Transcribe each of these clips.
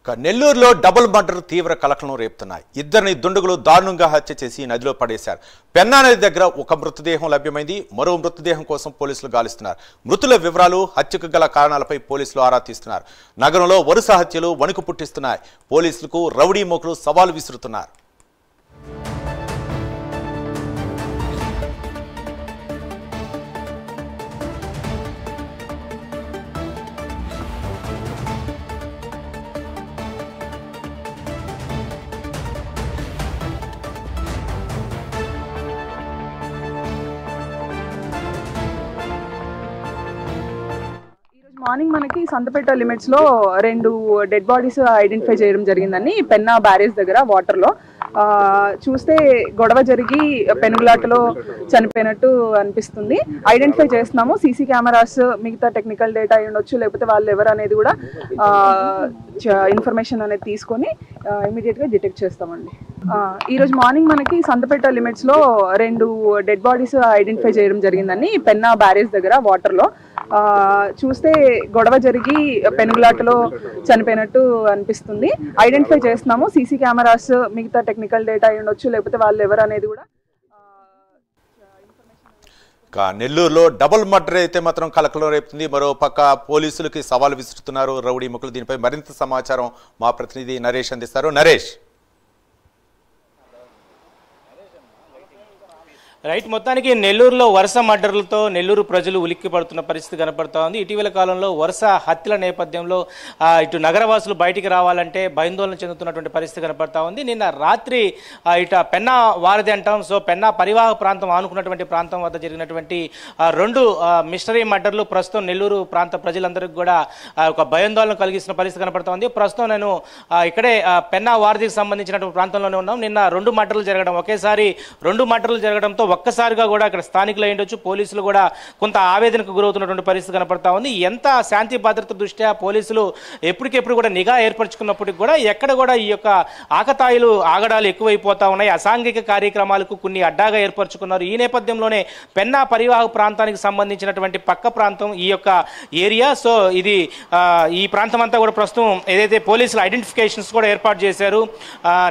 నెల్లూరులో double murder తీవ్ర కలకలం రేపుతున్నాయి. ఇద్దరిని దుండగులు దారుణంగా హత్య చేసి నదిలో పడేశారు. పెన్నా నది దగ్గర ఒక మృతదేహం లభ్యమైంది. మరో మృతదేహం కోసం పోలీసులు గాలిస్తున్నారు. మృతుల వివరాలు, హత్యకు గల కారణాలపై పోలీసులు ఆరా తీస్తున్నారు. నగరంలో వరుస హత్యలు వణుకు పుట్టిస్తున్నాయి. పోలీసులకు రౌడీ మోకలు సవాల్ విసురుతున్నారు. మార్నింగ్ మనకి సంతపేట లిమిట్స్ లో 2 డెడ్ బాడీస్ ఐడెంటిఫై చేయడం జరిగిందని పెన్నా బ్యారేజ్ దగ్గర వాటర్ లో చూస్తే గొడవ జరిగి పెనుగులాటలో చనిపోయినట్టు అనిపిస్తుంది. ఐడెంటిఫై చేస్తున్నాము. సీసీ కెమెరాస్, మిగతా టెక్నికల్ డేటా అయి ఉండొచ్చు, లేకపోతే వాళ్ళు ఎవరు అనేది కూడా ఇన్ఫర్మేషన్ అనేది తీసుకొని ఇమీడియట్ గా డిటెక్ట్ చేస్తామండి. ఈరోజు మార్నింగ్ మనకి సంతపేట లిమిట్స్ లో 2 డెడ్ బాడీస్ ఐడెంటిఫై చేయడం జరిగిందని పెన్నా బ్యారేజ్ దగ్గర వాటర్ లో చూస్తే గొడవ జరిగి పెనుగులాటలో చనిపోయినట్టు అనిపిస్తుంది. ఐడెంటిఫై చేస్తున్నాము. సీసీ కెమెరాస్, మిగతా టెక్నికల్ డేటా అయి ఉండొచ్చు, లేకపోతే వాళ్ళు ఎవరు అనేది కూడా. నెల్లూరులో డబుల్ మర్డర్ అయితే మాత్రం కలకలం రేపుతుంది. మరో పక్క పోలీసులకి సవాల్ విసురుతున్నారు రౌడీ ముఖులు. దీనిపై మరింత సమాచారం మా ప్రతినిధి నరేష్ అందిస్తారు. నరేష్, రైట్, మొత్తానికి నెల్లూరులో వరుస మర్డర్లతో నెల్లూరు ప్రజలు ఉలిక్కి పడుతున్న పరిస్థితి కనపడతా ఉంది. ఇటీవల కాలంలో వరుస హత్యల నేపథ్యంలో ఇటు నగరవాసులు బయటికి రావాలంటే భయాందోళన చెందుతున్నటువంటి పరిస్థితి కనపడతా ఉంది. నిన్న రాత్రి ఇటు పెన్నా వారధి అంటాం, సో పెన్నా పరివాహక ప్రాంతం ఆనుకున్నటువంటి ప్రాంతం వద్ద జరిగినటువంటి 2 మిస్టరీ మర్డర్లు ప్రస్తుతం నెల్లూరు ప్రాంత ప్రజలందరికీ కూడా ఒక భయాందోళన కలిగిస్తున్న పరిస్థితి కనపడతా ఉంది. ప్రస్తుతం నేను ఇక్కడే పెన్నా వారధికి సంబంధించినటువంటి ప్రాంతంలోనే ఉన్నాం. నిన్న 2 మర్డర్లు జరగడం, ఒకేసారి 2 మర్డర్లు జరగడంతో ఒక్కసారిగా కూడా అక్కడ స్థానికులు అయ్యుండొచ్చు, పోలీసులు కూడా కొంత ఆవేదనకు గురవుతున్నటువంటి పరిస్థితి కనపడతా ఉంది. ఎంత శాంతి భద్రత దృష్ట్యా పోలీసులు ఎప్పటికెప్పుడు కూడా నిఘా ఏర్పరచుకున్నప్పటికీ కూడా ఎక్కడ కూడా ఈ యొక్క ఆకతాయిలు ఆగడాలు ఎక్కువైపోతా ఉన్నాయి. అసాంఘిక కార్యక్రమాలకు కొన్ని అడ్డాగా ఏర్పరచుకున్నారు. ఈ నేపథ్యంలోనే పెన్నా పరివాహక ప్రాంతానికి సంబంధించినటువంటి పక్క ప్రాంతం ఈ యొక్క ఏరియా. సో ఇది ఈ ప్రాంతం అంతా కూడా ప్రస్తుతం ఏదైతే పోలీసులు ఐడెంటిఫికేషన్స్ కూడా ఏర్పాటు చేశారు.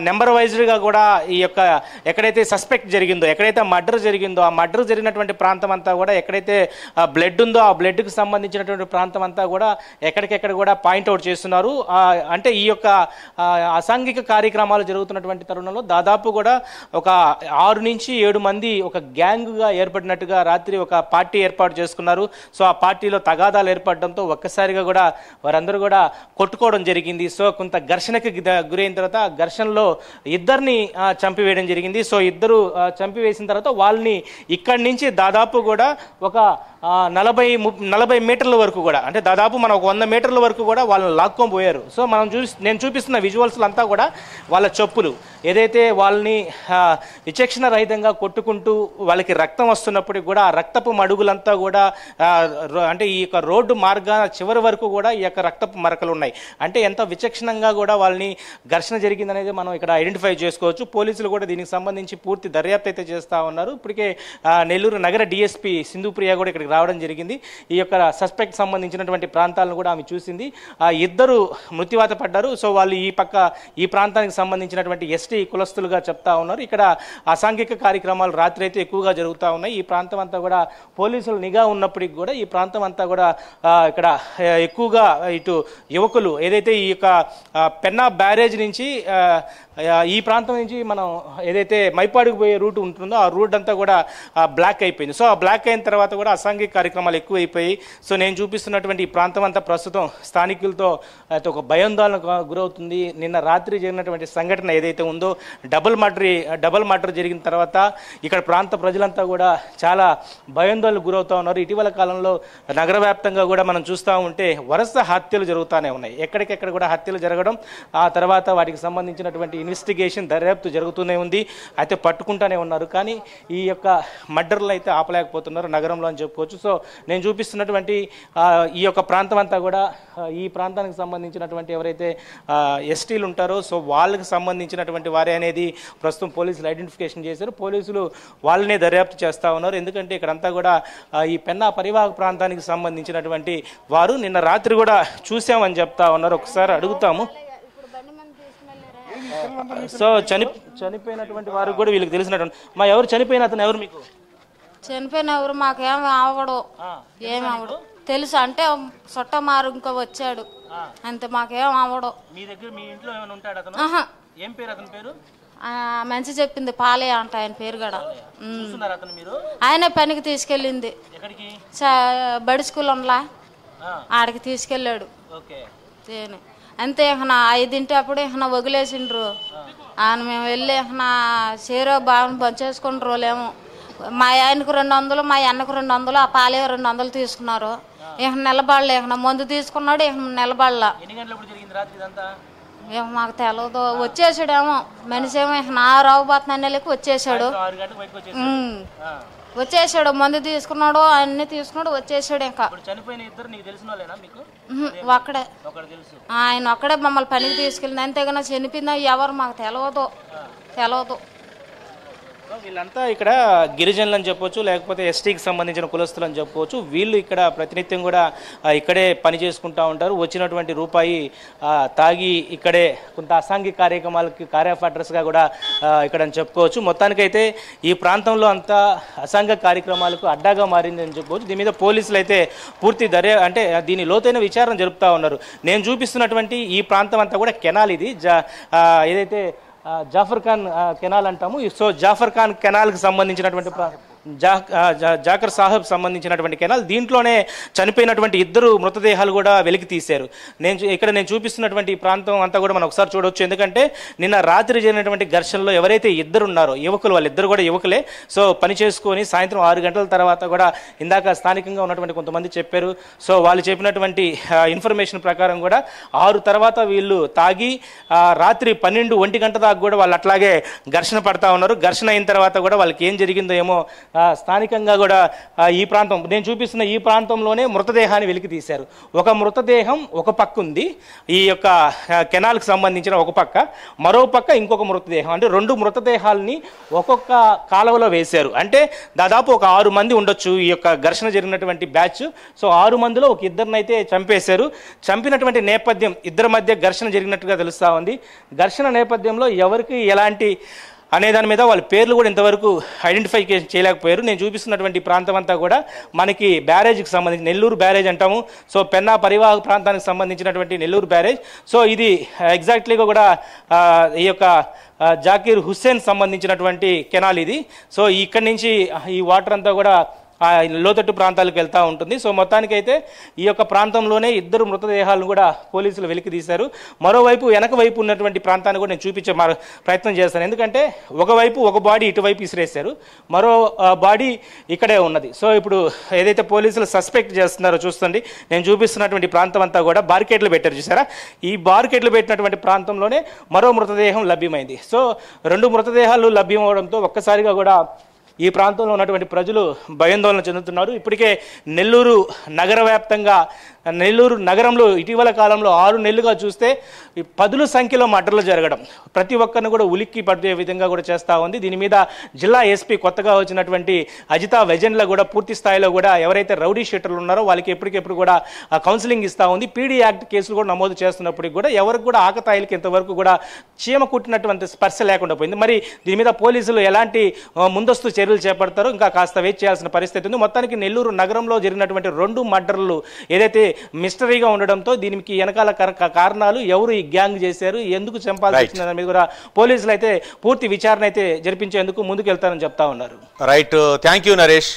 నెంబర్ వైజ్గా కూడా ఈ యొక్క ఎక్కడైతే సస్పెక్ట్ జరిగిందో, ఎక్కడైతే మర్డర్ జరిగిందో ఆ మర్డర్ జరిగినటువంటి ప్రాంతం అంతా కూడా ఎక్కడైతే బ్లడ్ ఉందో ఆ బ్లడ్కి సంబంధించినటువంటి ప్రాంతం అంతా కూడా ఎక్కడికెక్కడ కూడా పాయింట్అవుట్ చేస్తున్నారు. అంటే ఈ యొక్క అసాంఘిక కార్యక్రమాలు జరుగుతున్నటువంటి తరుణంలో దాదాపు కూడా ఒక 6 నుంచి 7 మంది ఒక గ్యాంగ్గా ఏర్పడినట్టుగా రాత్రి ఒక పార్టీ ఏర్పాటు చేసుకున్నారు. సో ఆ పార్టీలో తగాదాలు ఏర్పడడంతో ఒక్కసారిగా కూడా వారందరూ కూడా కొట్టుకోవడం జరిగింది. సో కొంత ఘర్షణకి గురైన తర్వాత ఆ ఘర్షణలో ఇద్దరిని చంపివేయడం జరిగింది. సో ఇద్దరు చంపివేసిన తర్వాత వాళ్ళని ఇక్కడి నుంచి దాదాపు కూడా ఒక 40 మీటర్ల వరకు కూడా, అంటే దాదాపు మనం ఒక 100 మీటర్ల వరకు కూడా వాళ్ళని లాక్కొని పోయారు. సో నేను చూపిస్తున్న విజువల్స్ అంతా కూడా వాళ్ళ చెప్పులు ఏదైతే వాళ్ళని విచక్షణ రహితంగా కొట్టుకుంటూ వాళ్ళకి రక్తం వస్తున్నప్పటికి కూడా ఆ రక్తపు మడుగులంతా కూడా అంటే ఈ యొక్క రోడ్డు మార్గాన చివరి వరకు కూడా ఈ యొక్క రక్తపు మరకలు ఉన్నాయి. అంటే ఎంత విచక్షణంగా కూడా వాళ్ళని ఘర్షణ జరిగిందనేది మనం ఇక్కడ ఐడెంటిఫై చేసుకోవచ్చు. పోలీసులు కూడా దీనికి సంబంధించి పూర్తి దర్యాప్తు అయితే చేస్తూ ఉన్నారు. ఇప్పటికే నెల్లూరు నగర డిఎస్పీ సింధుప్రియ కూడా ఇక్కడికి రావడం జరిగింది. ఈ యొక్క సస్పెక్ట్ సంబంధించినటువంటి ప్రాంతాలను కూడా ఆమె చూసింది. ఇద్దరు మృత్యువాత పడ్డారు. సో వాళ్ళు ఈ ప్రాంతానికి సంబంధించినటువంటి ఎస్టీ కులస్తులుగా చెప్తా ఉన్నారు. ఇక్కడ అసాంఘిక కార్యక్రమాలు రాత్రి అయితే ఎక్కువగా జరుగుతూ ఉన్నాయి. ఈ ప్రాంతం అంతా కూడా పోలీసులు నిఘా ఉన్నప్పటికీ కూడా ఈ ప్రాంతం అంతా కూడా ఇక్కడ ఎక్కువగా ఇటు యువకులు ఏదైతే ఈ యొక్క పెన్నా బ్యారేజ్ నుంచి ఈ ప్రాంతం నుంచి మనం ఏదైతే మైపాడుకు పోయే రూట్ ఉంటుందో ఆ రూట్ అంతా కూడా బ్లాక్ అయిపోయింది. సో ఆ బ్లాక్ అయిన తర్వాత కూడా అసాంఘిక కార్యక్రమాలు ఎక్కువైపోయి సో నేను చూపిస్తున్నటువంటి ఈ ప్రాంతం అంతా ప్రస్తుతం స్థానికులతో అయితే ఒక భయాందోళనకు గురవుతుంది. నిన్న రాత్రి జరిగినటువంటి సంఘటన ఏదైతే ఉందో డబుల్ మర్డర్ జరిగిన తర్వాత ఇక్కడ ప్రాంత ప్రజలంతా కూడా చాలా భయాందోళనకు గురవుతూ ఉన్నారు. ఇటీవల కాలంలో నగర వ్యాప్తంగా కూడా మనం చూస్తూ ఉంటే వరుస హత్యలు జరుగుతూనే ఉన్నాయి. ఎక్కడికెక్కడ కూడా హత్యలు జరగడం, ఆ తర్వాత వాటికి సంబంధించినటువంటి ఇన్వెస్టిగేషన్ దర్యాప్తు జరుగుతూనే ఉంది. అయితే పట్టుకుంటూనే ఉన్నారు. కానీ ఈ యొక్క మర్డర్లు అయితే ఆపలేకపోతున్నారు నగరంలో అని చెప్పుకోవచ్చు. సో నేను చూపిస్తున్నటువంటి ఈ యొక్క ప్రాంతం అంతా కూడా ఈ ప్రాంతానికి సంబంధించినటువంటి ఎవరైతే ఎస్టీలు ఉంటారో సో వాళ్ళకి సంబంధించినటువంటి వారే అనేది ప్రస్తుతం పోలీసులు ఐడెంటిఫికేషన్ చేశారు. పోలీసులు వాళ్ళనే దర్యాప్తు చేస్తూ ఉన్నారు. ఎందుకంటే ఇక్కడంతా కూడా ఈ పెన్నా పరివాహక ప్రాంతానికి సంబంధించినటువంటి వారు నిన్న రాత్రి కూడా చూసామని చెప్తా ఉన్నారు. ఒకసారి అడుగుతాము. సో చనిపోయినటువంటి వారు కూడా వీళ్ళకి తెలిసినటువంటి మా ఎవరు చనిపోయిన అతను ఎవరు మీకు చనిపోయిన ఎవరు మాకేం అవడు ఏమి అవడు తెలుసు అంటే సొట్ట మారు ఇంకా వచ్చాడు అంతే మాకేం అవడు మీ దగ్గర మీ ఇంట్లో ఏమైనా ఉంటాడు అతను ఏం పేరు అతని పేరు మంచి చెప్పింది పాలే అంట ఆయన పేరు కూడా చూస్తున్నారు అతను మీరు ఆయనే పనికి తీసుకెళ్ళింది ఎక్కడికి బడి స్కూల్ ఉండలా ఆడికి తీసుకెళ్ళాడు అంతే ఇకనా 5 అప్పుడు ఇకనా వదిలేసిండ్రు ఆయన మేము వెళ్ళి ఇకనా చీర బాగా పంచేసుకుని రోలేమో మా ఆయనకు 200 మా అన్నకు 200 ఆ పాలే 200 తీసుకున్నారు ఇక నిలబడలే ఇక మందు తీసుకున్నాడు ఇక నిలబడలా మాకు తెలవదు వచ్చేసాడేమో మనిషి ఏమో ఇక నా రావుబాత్ లెక్క వచ్చేసాడు వచ్చేసాడు మందు తీసుకున్నాడు అన్ని తీసుకున్నాడు వచ్చేసాడు ఇంకా ఒక్కడే ఆయన ఒక్కడే మమ్మల్ని పనికి తీసుకెళ్ళింది అంతేగాని చనిపోయిందా ఎవరు మాకు తెలవదు వీళ్ళంతా ఇక్కడ గిరిజనులు అని చెప్పొచ్చు లేకపోతే ఎస్టీకి సంబంధించిన కులస్తులు అని చెప్పవచ్చు వీళ్ళు ఇక్కడ ప్రతినిత్యం కూడా ఇక్కడే పని చేసుకుంటూ ఉంటారు వచ్చినటువంటి రూపాయి తాగి ఇక్కడే కొంత అసాంఘిక కార్యక్రమాలకి కార్యఫాటర్స్గా కూడా ఇక్కడ అని చెప్పుకోవచ్చు మొత్తానికైతే ఈ ప్రాంతంలో అంతా అసాంఘిక కార్యక్రమాలకు అడ్డాగా మారింది అని చెప్పుకోవచ్చు దీని మీద పోలీసులు అయితే పూర్తి అంటే దీని లోతైన విచారణ జరుపుతూ ఉన్నారు నేను చూపిస్తున్నటువంటి ఈ ప్రాంతం అంతా కూడా కెనాల్ ఇది ఏదైతే జాఫర్ ఖాన్ కెనాల్ అంటాము సో జాఫర్ ఖాన్ కెనాల్కి సంబంధించినటువంటి జాకర్ సాహెబ్ సంబంధించినటువంటి కెనాల్ దీంట్లోనే చనిపోయినటువంటి 2 మృతదేహాలు కూడా వెలికి తీశారు నేను చూపిస్తున్నటువంటి ఈ ప్రాంతం అంతా కూడా మనం ఒకసారి చూడవచ్చు ఎందుకంటే నిన్న రాత్రి జరిగినటువంటి ఘర్షణలో ఎవరైతే 2 ఉన్నారో యువకులు వాళ్ళిద్దరు కూడా యువకులే సో పని చేసుకొని సాయంత్రం 6 గంటల తర్వాత కూడా ఇందాక స్థానికంగా ఉన్నటువంటి కొంతమంది చెప్పారు సో వాళ్ళు చెప్పినటువంటి ఇన్ఫర్మేషన్ ప్రకారం కూడా 6 తర్వాత వీళ్ళు తాగి రాత్రి 12-1 గంట దాకా కూడా వాళ్ళు అట్లాగే ఘర్షణ పడతా ఉన్నారు ఘర్షణ అయిన తర్వాత కూడా వాళ్ళకి ఏం జరిగిందో ఏమో స్థానికంగా కూడా ఈ ప్రాంతం నేను చూపిస్తున్న ఈ ప్రాంతంలోనే మృతదేహాన్ని వెలికి తీశారు ఒక మృతదేహం ఒక పక్క ఉంది ఈ యొక్క కెనాల్కి సంబంధించిన ఒక పక్క మరో పక్క ఇంకొక మృతదేహం అంటే 2 మృతదేహాలని ఒక్కొక్క కాలువలో వేశారు అంటే దాదాపు ఒక 6 మంది ఉండొచ్చు ఈ యొక్క ఘర్షణ జరిగినటువంటి బ్యాచ్ సో 6 మందిలో ఒక 2 చంపేశారు చంపినటువంటి నేపథ్యం 2 మధ్య ఘర్షణ జరిగినట్టుగా తెలుస్తూ ఉంది ఘర్షణ నేపథ్యంలో ఎవరికి ఎలాంటి అనే దాని మీద వాళ్ళ పేర్లు కూడా ఇంతవరకు ఐడెంటిఫికేషన్ చేయలేకపోయారు నేను చూపిస్తున్నటువంటి ప్రాంతం అంతా కూడా మనకి బ్యారేజ్కి సంబంధించి నెల్లూరు బ్యారేజ్ అంటాము సో పెన్నా పరివాహక ప్రాంతానికి సంబంధించినటువంటి నెల్లూరు బ్యారేజ్ సో ఇది ఎగ్జాక్ట్లీగా కూడా ఈ యొక్క జాకీర్ హుస్సేన్ సంబంధించినటువంటి కెనాల్ ఇది సో ఇక్కడి నుంచి ఈ వాటర్ అంతా కూడా లోతట్టు ప్రాంతాలకు వెళ్తూ ఉంటుంది సో మొత్తానికైతే ఈ యొక్క ప్రాంతంలోనే 2 మృతదేహాలను కూడా పోలీసులు వెలికి తీశారు మరోవైపు వెనక వైపు ఉన్నటువంటి ప్రాంతాన్ని కూడా నేను చూపించే ప్రయత్నం చేస్తాను ఎందుకంటే ఒకవైపు ఒక బాడీ ఇటువైపు ఇసిరేశారు మరో బాడీ ఇక్కడే ఉన్నది సో ఇప్పుడు ఏదైతే పోలీసులు సస్పెక్ట్ చేస్తున్నారో చూస్తుంది నేను చూపిస్తున్నటువంటి ప్రాంతం అంతా కూడా బార్కెట్లు పెట్టారు చూసారా ఈ బార్కెట్లు పెట్టినటువంటి ప్రాంతంలోనే మరో మృతదేహం లభ్యమైంది సో 2 మృతదేహాలు లభ్యం అవడంతో ఒక్కసారిగా కూడా ఈ ప్రాంతంలో ఉన్నటువంటి ప్రజలు భయాందోళన చెందుతున్నారు ఇప్పటికే నెల్లూరు నగర వ్యాప్తంగా నెల్లూరు నగరంలో ఇటీవల కాలంలో 6 నెలలుగా చూస్తే 10ల సంఖ్యలో మర్డర్లు జరగడం ప్రతి ఒక్కరిని కూడా ఉలిక్కి పడే విధంగా కూడా చేస్తూ ఉంది దీని మీద జిల్లా ఎస్పీ కొత్తగా వచ్చినటువంటి అజితా వెజెండ్ల కూడా పూర్తి స్థాయిలో కూడా ఎవరైతే రౌడీ షీటర్లు ఉన్నారో వాళ్ళకి ఎప్పటికెప్పుడు కూడా కౌన్సిలింగ్ ఇస్తూ ఉంది పీడీ యాక్ట్ కేసులు కూడా నమోదు చేస్తున్నప్పటికీ కూడా ఎవరికి కూడా ఆకతాయిలకి ఇంతవరకు కూడా చీమ కుట్టినటువంటి స్పర్శ లేకుండా పోయింది మరి దీని మీద పోలీసులు ఎలాంటి ముందస్తు చర్యలు చేపడతారో ఇంకా కాస్త వెయిట్ చేయాల్సిన పరిస్థితి ఉంది మొత్తానికి నెల్లూరు నగరంలో జరిగినటువంటి 2 మర్డర్లు ఏదైతే మిస్టరీగా ఉండడంతో దీనికి వెనకాల కారణాలు ఎవరు ఈ గ్యాంగ్ చేశారు ఎందుకు చంపాల్సి వచ్చిన దాని మీద కూడా పోలీసులు అయితే పూర్తి విచారణ అయితే జరిపించేందుకు ముందుకు వెళ్తారని చెప్తా ఉన్నారు రైట్ థ్యాంక్ యూ నరేష్